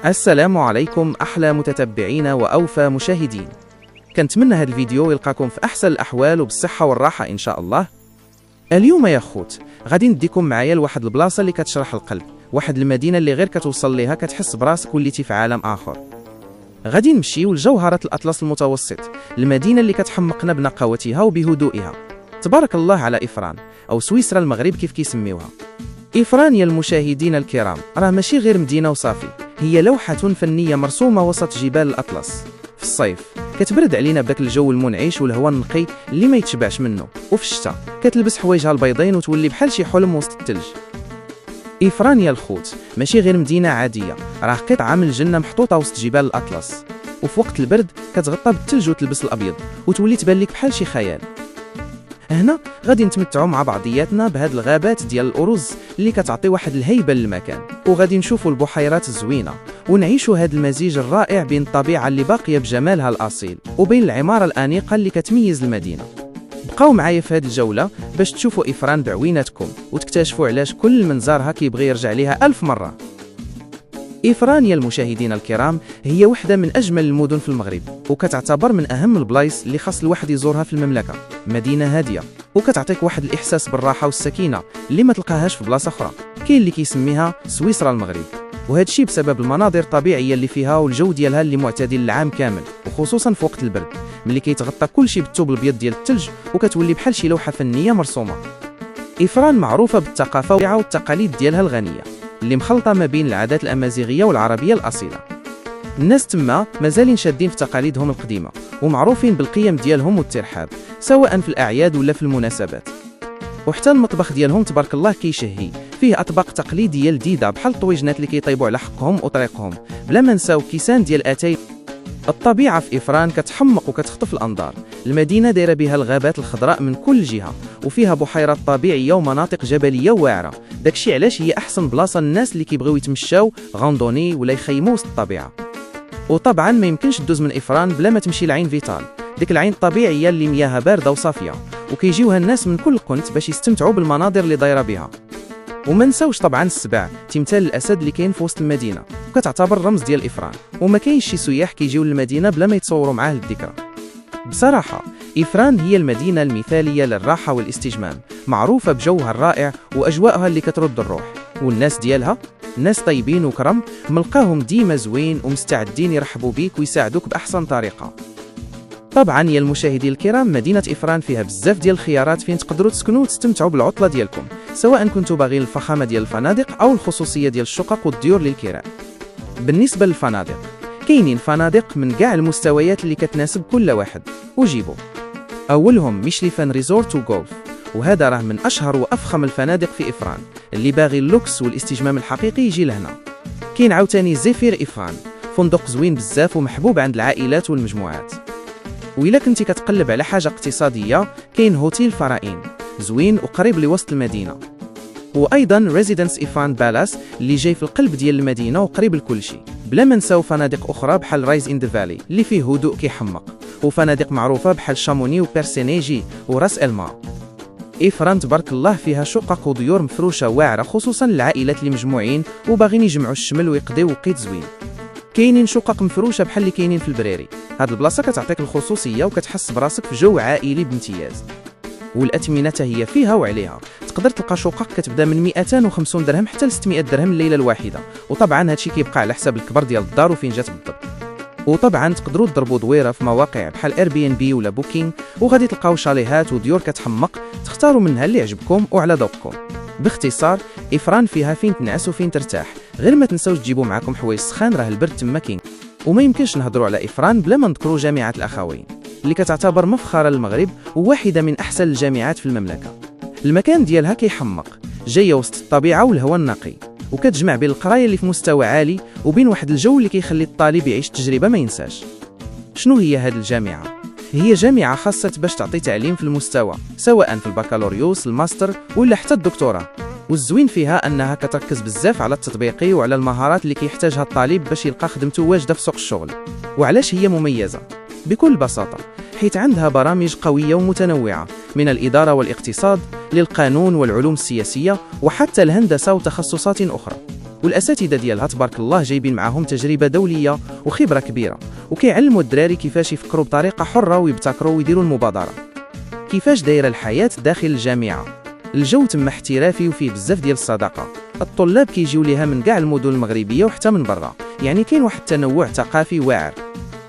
السلام عليكم أحلى متتبعين وأوفى مشاهدين. كنتمنى هذا الفيديو يلقاكم في أحسن الأحوال وبالصحة والراحة إن شاء الله. اليوم يا خوت غادي نديكم معايا لواحد البلاصة اللي كتشرح القلب، واحد المدينة اللي غير كتوصل ليها كتحس براسك وليتي في عالم آخر. غادي نمشيو لجوهرة الأطلس المتوسط، المدينة اللي كتحمقنا بنقاوتها وبهدوئها. تبارك الله على إفران أو سويسرا المغرب كيف كيسميوها. إفران يا المشاهدين الكرام راه ماشي غير مدينة وصافي، هي لوحة فنية مرسومة وسط جبال الأطلس. في الصيف كتبرد علينا بداك الجو المنعش والهواء النقي اللي ما يتشبعش منه، وفي الشتاء كتلبس حوايجها البيضين وتولي بحال شي حلم وسط الثلج. إفران يا الخوت ماشي غير مدينة عادية، راه قطعة من الجنة محطوطة وسط جبال الأطلس، وفي وقت البرد كتغطى بالثلج وتلبس الأبيض وتولي تبان لك بحال شي خيال. هنا غادي نتمتعوا مع بعضياتنا بهاد الغابات ديال الأرز اللي كتعطي واحد الهيبة للمكان، وغادي نشوفوا البحيرات الزوينة ونعيشوا هاد المزيج الرائع بين الطبيعة اللي باقية بجمالها الأصيل وبين العمارة الأنيقة اللي كتميز المدينة. بقاو معايا في هاد الجولة باش تشوفوا إفران بعويناتكم وتكتشفوا علاش كل من زارها كيبغي يرجع ليها 1000 مرة. إفران يا المشاهدين الكرام هي واحدة من أجمل المدن في المغرب، وكتعتبر من أهم البلايص اللي خاص الواحد يزورها في المملكة. مدينة هادية وكتعطيك واحد الإحساس بالراحة والسكينة اللي ما تلقاهاش في بلاصة أخرى. كاين اللي كيسميها سويسرا المغرب، وهذا الشيء بسبب المناظر الطبيعية اللي فيها والجو ديالها اللي معتدل العام كامل، وخصوصا في وقت البرد ملي كيتغطى كل شيء بالثوب الابيض ديال الثلج وكتولي بحال شي لوحة فنية مرسومة. إفران معروفة بالثقافة والتقاليد ديالها الغنية اللي مخلطة ما بين العادات الأمازيغية والعربية الأصيلة. الناس تما مازالين شادين في تقاليدهم القديمة ومعروفين بالقيم ديالهم والترحاب سواء في الأعياد ولا في المناسبات. وحتى المطبخ ديالهم تبارك الله كيشهي، فيه أطباق تقليدية لذيذة بحال الطويجنات اللي كيطيبوا على حقهم وطريقهم، بلا ما نساو كيسان ديال أتاي. الطبيعة في إفران كتحمق وكتخطف الأنظار. المدينة دايرة بها الغابات الخضراء من كل جهة، وفيها بحيرات طبيعية ومناطق جبلية واعرة. داكشي علاش هي أحسن بلاصة للناس اللي كيبغيو يتمشاو غاندوني ولا يخيموا وسط الطبيعة. وطبعا ما يمكنش تدوز من إفران بلا ما تمشي لعين فيتال، ديك العين الطبيعية اللي مياها باردة وصافية، وكيجيوها الناس من كل قنت باش يستمتعوا بالمناظر اللي دايرة بها. وما نساوش طبعا السبع، تمثال الأسد اللي كاين في وسط المدينة وكتعتبر رمز ديال إفران، وما كاينش شي سياح كيجيو للمدينة بلا ما يتصوروا معاه الذكرى. بصراحة إفران هي المدينة المثالية للراحة والاستجمام، معروفة بجوها الرائع وأجواءها اللي كترد الروح، والناس ديالها ناس طيبين وكرم، ملقاهم ديما زوين ومستعدين يرحبوا بيك ويساعدوك بأحسن طريقة. طبعا يا المشاهدين الكرام مدينة إفران فيها بزاف ديال الخيارات فين تقدروا تسكنوا وتستمتعوا بالعطلة ديالكم، سواء كنتوا باغيين الفخامة ديال الفنادق أو الخصوصية ديال الشقق والديور للكراء. بالنسبة للفنادق كاينين فنادق من كاع المستويات اللي كتناسب كل واحد، وجيبوا أولهم ميشليفان ريزورت وغولف، وهذا راه من أشهر وأفخم الفنادق في إفران، اللي باغي اللوكس والاستجمام الحقيقي يجي لهنا. كاين عاوتاني زيفير إفران، فندق زوين بزاف ومحبوب عند العائلات والمجموعات. وإلا كنتي كتقلب على حاجة اقتصادية كاين هوتيل فراين زوين وقريب لوسط المدينة، وأيضا ريزيدنس إفران بالاس اللي جاي في القلب ديال المدينة وقريب لكل شيء. بلا ما نساو فنادق أخرى بحال رايز إن ذا فالي اللي فيه هدوء كيحمق، وفنادق معروفة بحال شاموني وبيرسينيجي وراس إلما. إفران تبارك الله فيها شقق وديور مفروشة واعرة خصوصا للعائلات اللي مجموعين وباغيين يجمعوا الشمل ويقضيو وقيت زوين. كاينين شقق مفروشة بحال اللي كاينين في البريري، هاد البلاصة كتعطيك الخصوصية وكتحس براسك في جو عائلي بامتياز. والأثمنة هي فيها وعليها، تقدر تلقى شقق كتبدا من 250 درهم حتى ل 600 درهم الليلة الواحدة، وطبعا هادشي كيبقى على حساب الكبر ديال الدار وفين جات بالضبط. وطبعا تقدروا تضربوا دويره في مواقع بحال ايربي ولا بوكينغ، وغادي تلقاو شاليهات وديور كتحمق تختاروا منها اللي يعجبكم وعلى ذوقكم. باختصار إفران فيها فين تنعس وفين ترتاح، غير ما تنساوش تجيبوا معكم حوايج سخان راه البرد تما كاين. وما يمكنش نهضروا على إفران بلا ما نذكروا جامعة الأخوين اللي كتعتبر مفخرة للمغرب وواحدة من أحسن الجامعات في المملكة. المكان ديالها كيحمق، جاية وسط الطبيعة والهواء النقي، وكتجمع بين القرايه اللي في مستوى عالي وبين واحد الجو اللي كيخلي الطالب يعيش تجربه ما ينساش. شنو هي هذه الجامعه؟ هي جامعه خاصه باش تعطي تعليم في المستوى سواء في البكالوريوس الماستر ولا حتى الدكتوراه، والزوين فيها انها كتركز بزاف على التطبيقي وعلى المهارات اللي كيحتاجها الطالب باش يلقى خدمته واجده في سوق الشغل. وعلاش هي مميزه؟ بكل بساطه حيث عندها برامج قويه ومتنوعه من الاداره والاقتصاد للقانون والعلوم السياسيه وحتى الهندسه وتخصصات اخرى. والاساتذه ديالها تبارك الله جايبين معاهم تجربه دوليه وخبره كبيره، وكيعلموا الدراري كيفاش يفكروا بطريقه حره ويبتكروا ويديروا المبادره. كيفاش دايره الحياه داخل الجامعه؟ الجو تم احترافي وفيه بزاف ديال الصداقه. الطلاب كيجيو ليها من كاع المدن المغربيه وحتى من برا، يعني كاين واحد التنوع ثقافي واعر.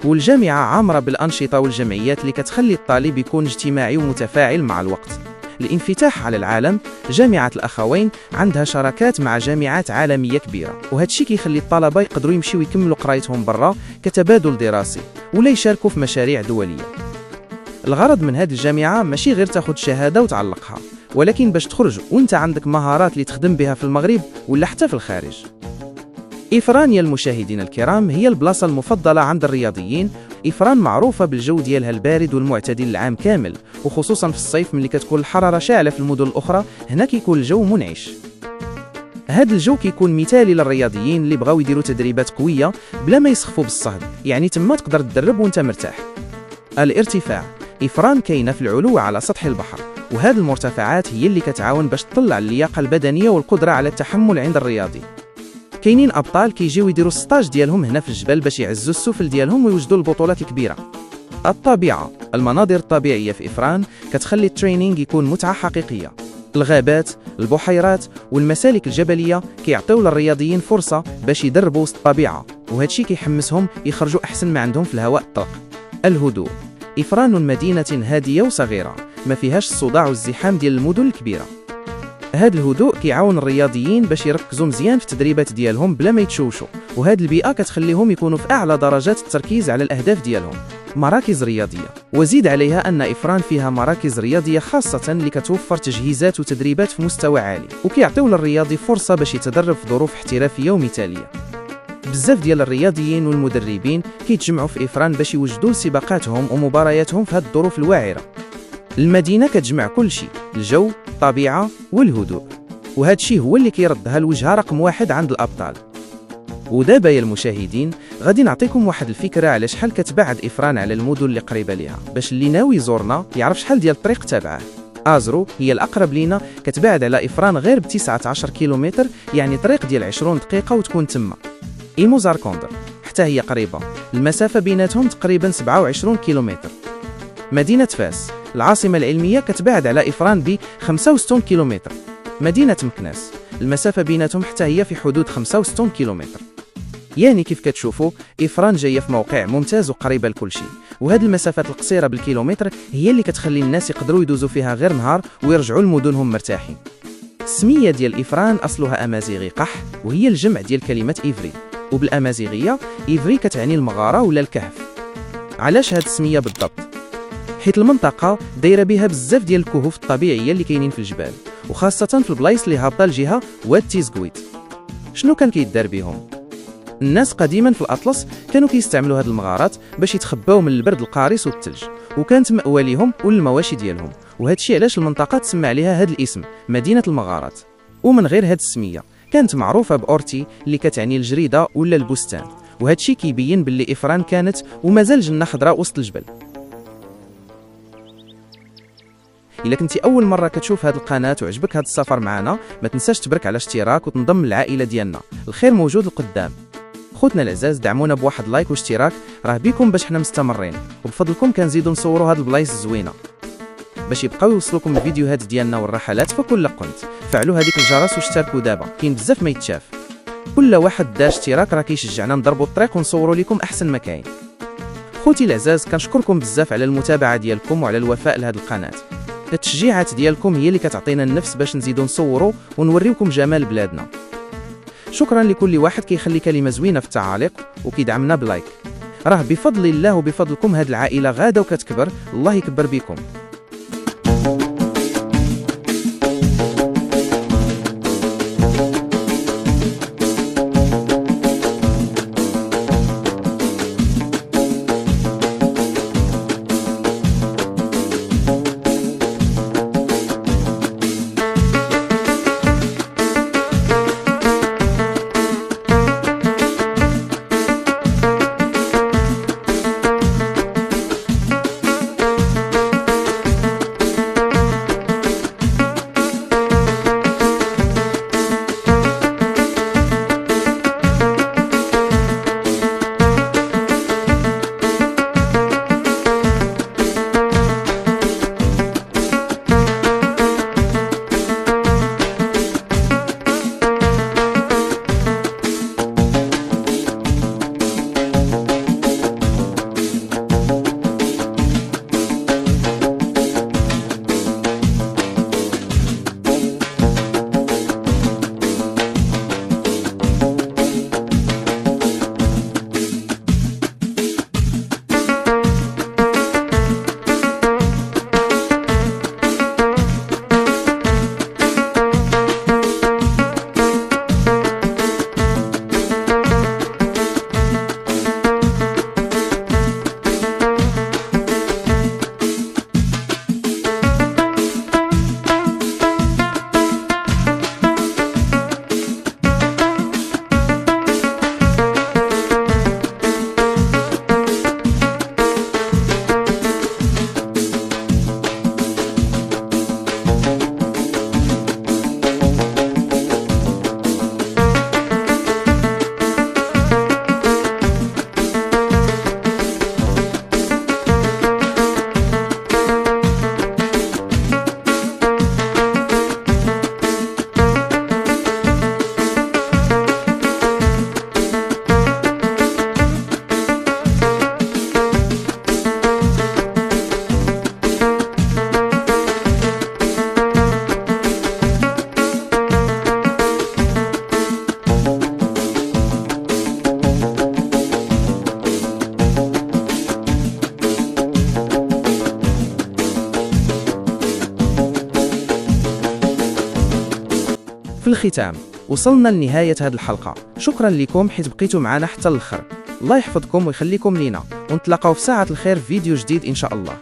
والجامعه عامره بالانشطه والجمعيات اللي كتخلي الطالب يكون اجتماعي ومتفاعل مع الوقت. الانفتاح على العالم، جامعة الأخوين عندها شراكات مع جامعات عالمية كبيرة، وهذا الشيء كيخلي الطلبة يقدروا يمشيو يكملوا قرايتهم برا كتبادل دراسي ولا يشاركوا في مشاريع دولية. الغرض من هذه الجامعة ماشي غير تاخد شهادة وتعلقها، ولكن باش تخرج وانت عندك مهارات اللي تخدم بها في المغرب ولا حتى في الخارج. إفران يا المشاهدين الكرام هي البلاصة المفضلة عند الرياضيين. إفران معروفة بالجو ديالها البارد والمعتدل العام كامل، وخصوصا في الصيف ملي كتكون الحرارة شاعلة في المدن الأخرى، هنا كيكون الجو منعش. هذا الجو كيكون مثالي للرياضيين اللي بغاو يديروا تدريبات قوية بلا ما يسخفوا بالصهد، يعني تما تقدر تدرب وانت مرتاح. الارتفاع، إفران كاينة في العلو على سطح البحر، وهذه المرتفعات هي اللي كتعاون باش تطلع اللياقة البدنية والقدرة على التحمل عند الرياضي. كاينين ابطال كيجيو يديروا السطاج ديالهم هنا في الجبل باش يعزوا السفل ديالهم ويوجدوا البطولات الكبيره. الطبيعه، المناظر الطبيعيه في إفران كتخلي التريننج يكون متعه حقيقيه. الغابات، البحيرات والمسالك الجبليه كيعطيو للرياضيين فرصه باش يدربوا وسط الطبيعه، وهذا الشيء كيحمسهم يخرجوا احسن ما عندهم في الهواء الطلق. الهدوء، إفران مدينه هاديه وصغيره ما فيهاش الصداع والزحام ديال المدن الكبيره. هذا الهدوء كيعاون الرياضيين باش يركزوا مزيان في التدريبات ديالهم بلا ما يتشوشوا، وهذه البيئة كتخليهم يكونوا في أعلى درجات التركيز على الأهداف ديالهم. مراكز رياضية، وزيد عليها أن إفران فيها مراكز رياضية خاصة اللي كتوفر تجهيزات وتدريبات في مستوى عالي، وكيعطيو للرياضي فرصة باش يتدرب في ظروف احترافية ومثالية. بزاف ديال الرياضيين والمدربين كيتجمعوا في إفران باش يوجدوا لسباقاتهم ومبارياتهم في هذه الظروف الواعرة. المدينة كتجمع كل شيء، الجو، الطبيعة والهدوء، وهذا الشيء هو اللي كيردها الوجهة رقم 1 عند الأبطال. ودابا يا المشاهدين غادي نعطيكم واحد الفكرة على شحال كتبعد إفران على المدن اللي قريبة ليها، باش اللي ناوي يزورنا يعرف شحال ديال الطريق تابعه. آزرو هي الأقرب لينا، كتبعد على إفران غير ب 19 كيلومتر، يعني طريق ديال 20 دقيقة وتكون تما. إيموزاركوندر حتى هي قريبة، المسافة بيناتهم تقريبا 27 كيلومتر. مدينة فاس العاصمة العلمية كتبعد على إفران ب 65 كيلومتر. مدينة مكناس المسافة بيناتهم حتى هي في حدود 65 كيلومتر. يعني كيف كتشوفوا إفران جاية في موقع ممتاز وقريبة لكل شيء، وهذه المسافات القصيرة بالكيلومتر هي اللي كتخلي الناس يقدروا يدوزوا فيها غير نهار ويرجعوا لمدنهم مرتاحين. السمية ديال إفران أصلها أمازيغي قح، وهي الجمع ديال كلمة إيفري، وبالأمازيغية إيفري كتعني المغارة ولا الكهف. علاش هاد السمية بالضبط؟ حيت المنطقة دايرة بها بزاف ديال الكهوف الطبيعية اللي كاينين في الجبال، وخاصة في البلايص اللي هابطة الجهة واد تيزكويت. شنو كان كيدار بهم؟ الناس قديما في الأطلس كانوا كيستعملوا هاد المغارات باش يتخباو من البرد القارس والثلج، وكانت مأوى ليهم والمواشي ديالهم، وهذا الشيء علاش المنطقة تسمى عليها هاد الاسم مدينة المغارات. ومن غير هاد السمية كانت معروفة بأورتي اللي كتعني الجريدة ولا البستان، وهذا الشيء كيبين باللي إفران كانت ومازال جنة خضراء وسط الجبل. إلا كنتي أول مرة كتشوف هذه القناة وعجبك هذا السفر معنا، ما تنساش تبرك على اشتراك وتنضم للعائلة ديالنا، الخير موجود القدام. خوتنا العزاز دعمونا بواحد لايك واشتراك، راه بيكم باش حنا مستمرين، وبفضلكم كنزيدوا نصوروا هاد البلايص الزوينة باش يبقاو يوصلوكم الفيديوهات ديالنا والرحلات في كل قنت. فعلوا هذيك الجرس واشتركوا دابا، كاين بزاف ما يتشاف. كل واحد دا اشتراك راه كيشجعنا نضربوا الطريق ونصوروا لكم احسن ما كاين. خوتي العزاز كنشكركم بزاف على المتابعة ديالكم وعلى الوفاء لهذه القناة. التشجيعات ديالكم هي اللي كتعطينا النفس باش نزيدوا نصوروا ونوريوكم جمال بلادنا. شكرا لكل واحد كيخلي كلمة زوينة في التعاليق وكيدعمنا بلايك. راه بفضل الله وبفضلكم هاد العائلة غادة وكتكبر، الله يكبر بكم. في الختام وصلنا لنهاية هذه الحلقة. شكرا لكم حيت بقيتوا معنا حتى الاخر. الله يحفظكم ويخليكم لينا، ونتلاقاو في ساعة الخير في فيديو جديد إن شاء الله.